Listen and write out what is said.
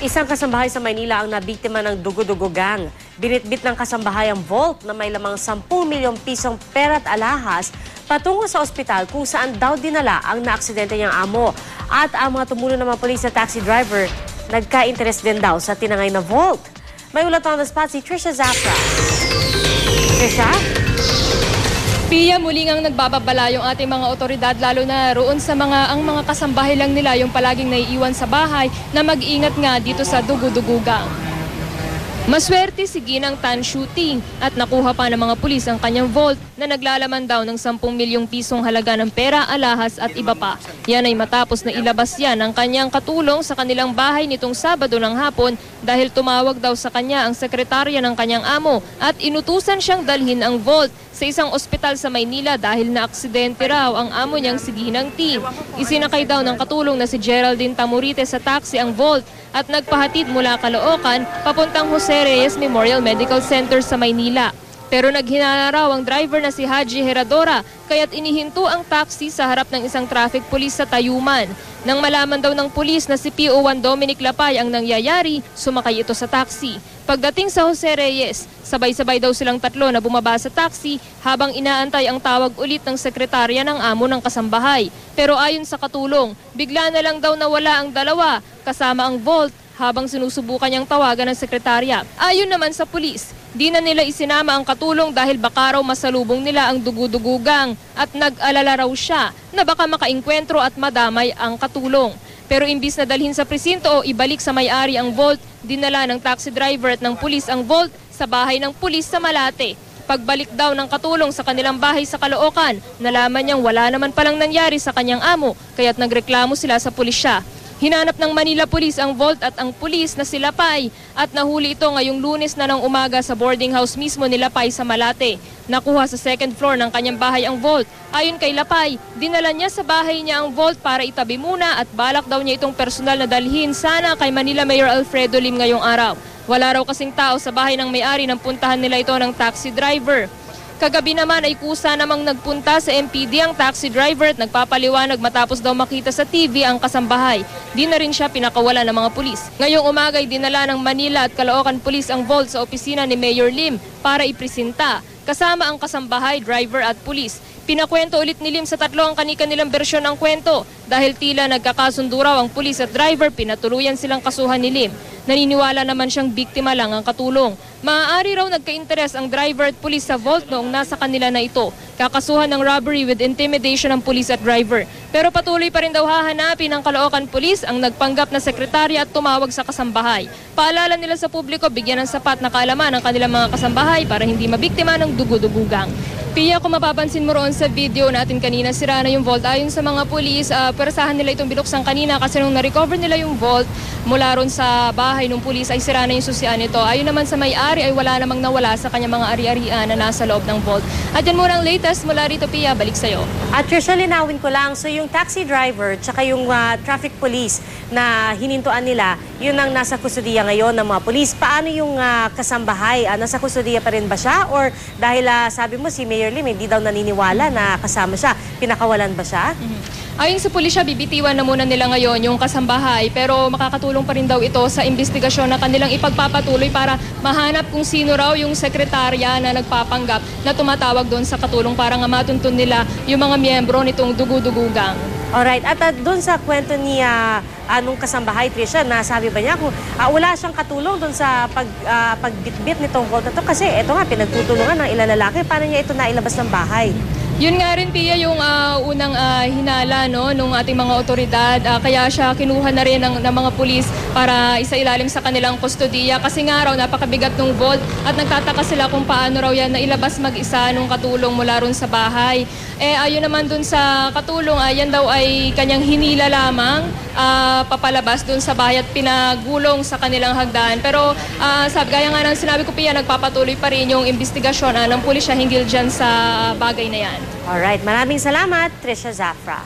Isang kasambahay sa Maynila ang nabiktima ng dugo-dugo gang. Binitbit ng kasambahay ang vault na may lamang 10 milyong pisong pera at alahas patungo sa ospital kung saan daw dinala ang naaksidente niyang amo. At ang mga tumulo ng mga polis at taxi driver nagka-interest din daw sa tinangay na vault. May ulat on the spot si Trisha Zafra. Trisha? Pia, muli ngang nagbababala yung ating mga otoridad, lalo na roon sa ang mga kasambahay lang nila yung palaging naiiwan sa bahay na mag-ingat nga dito sa dugo-dugugang. Maswerte si Ginang Tan Shooting at nakuha pa ng mga pulis ang kanyang vault na naglalaman daw ng 10 milyong pisong halaga ng pera, alahas at iba pa. Yan ay matapos na ilabas yan ang kanyang katulong sa kanilang bahay nitong Sabado ng hapon dahil tumawag daw sa kanya ang sekretarya ng kanyang amo at inutusan siyang dalhin ang vault sa isang ospital sa Maynila dahil na-aksidente raw ang amo niyang si Ginang T. Isinakay daw ng katulong na si Geraldine Tamurite sa taxi ang vault at nagpahatid mula Caloocan papuntang Jose Reyes Memorial Medical Center sa Maynila. Pero naghinala raw ang driver na si Haji Heradora kaya't inihinto ang taxi sa harap ng isang traffic police sa Tayuman. Nang malaman daw ng pulis na si PO1 Dominic Lapay ang nangyayari, sumakay ito sa taxi. Pagdating sa Jose Reyes, sabay-sabay daw silang tatlo na bumaba sa taxi habang inaantay ang tawag ulit ng sekretarya ng amo ng kasambahay. Pero ayon sa katulong, bigla na lang daw nawala ang dalawa kasama ang vault habang sinusubukan niyang tawagan ng sekretarya. Ayon naman sa pulis, di na nila isinama ang katulong dahil baka raw masalubong nila ang dugo-dugugang at nag-alala raw siya na baka makainkwentro at madamay ang katulong. Pero imbis na dalhin sa presinto o ibalik sa may-ari ang vault, dinala ng taxi driver at ng pulis ang vault sa bahay ng pulis sa Malate. Pagbalik daw ng katulong sa kanilang bahay sa Caloocan, nalaman niyang wala naman palang nangyari sa kanyang amo kaya't nagreklamo sila sa pulisya. Hinanap ng Manila Police ang vault at ang pulis na si Lapay at nahuli ito ngayong Lunes na ng umaga sa boarding house mismo ni Lapay sa Malate. Nakuha sa second floor ng kanyang bahay ang vault. Ayon kay Lapay, dinala niya sa bahay niya ang vault para itabi muna at balak daw niya itong personal na dalhin sana kay Manila Mayor Alfredo Lim ngayong araw. Wala raw kasing tao sa bahay ng may-ari nang puntahan nila ito ng taxi driver. Kagabi naman ay kusa namang nagpunta sa MPD ang taxi driver at nagpapaliwanag matapos daw makita sa TV ang kasambahay. Di na rin siya pinakawalan ng mga pulis. Ngayong umaga ay dinala ng Manila at Caloocan Police ang vault sa opisina ni Mayor Lim para ipresenta. Kasama ang kasambahay, driver at pulis. Pinakwento ulit ni Lim sa tatlo ang kanilang bersyon ng kwento. Dahil tila nagkakasundo raw ang pulis at driver, pinatuluyan silang kasuhan ni Lim. Naniniwala naman siyang biktima lang ang katulong. Maaari raw nagka-interes ang driver at pulis sa vault noong nasa kanila na ito. Kakasuhan ng robbery with intimidation ng pulis at driver. Pero patuloy pa rin daw hahanapin ng Caloocan Police ang nagpanggap na sekretarya at tumawag sa kasambahay. Paalala nila sa publiko bigyan ng sapat na kaalaman ang kanilang mga kasambahay para hindi mabiktima ng dugo-dugugang. Pia, kung mapapansin mo roon sa video natin kanina, sira na yung vault. Ayon sa mga pulis, perasahan nila itong binuksan kanina kasi nung na-recover nila yung vault mula roon sa bahay ng pulis ay sira na yung susian nito. Ayon naman sa may-ari ay wala namang nawala sa kanyang mga ari-arian na nasa loob ng vault. At yan muna ang latest mula rito, Pia. Balik sa'yo. At Trisha, linawin ko lang. So yung taxi driver tsaka yung traffic police na hinintuan nila, yun ang nasa kustudiya ngayon ng mga pulis. Paano yung kasambahay? Nasa kustudiya pa rin ba siya? Or dahil sabi mo si Mayor Lim, hindi daw naniniwala na kasama siya. Pinakawalan ba siya? Ayon sa pulisya, bibitiwan na muna nila ngayon yung kasambahay pero makakatulong pa rin daw ito sa investigasyon na kanilang ipagpapatuloy para mahanap kung sino raw yung sekretarya na nagpapanggap na tumatawag doon sa katulong para nga matuntun nila yung mga miyembro nitong dugo-dugugang. Alright, at doon sa kwento ni anong kasambahay, Trisha, nasabi ba niya kung wala siyang katulong doon sa pagbitbit nitong vault na to? Kasi ito nga, pinagtutulungan ng ilang lalaki. Paano niya ito nailabas ng bahay? Yun nga rin, Pia, yung unang hinala nung ating mga otoridad. Kaya siya kinuha na rin ng mga pulis para isailalim sa kanilang kustodiya. Kasi nga raw, napakabigat ng vault at nagtataka sila kung paano raw yan nailabas mag-isa nung katulong mula ron sa bahay. Ayun naman dun sa katulong, yan daw ay kanyang hinila lamang papalabas dun sa bahay at pinagulong sa kanilang hagdan. Pero gaya nga ng sinabi ko, Pia, nagpapatuloy pa rin yung investigasyon ng pulisya hinggil dyan sa bagay na yan. Alright, maraming salamat, Trisha Zafra.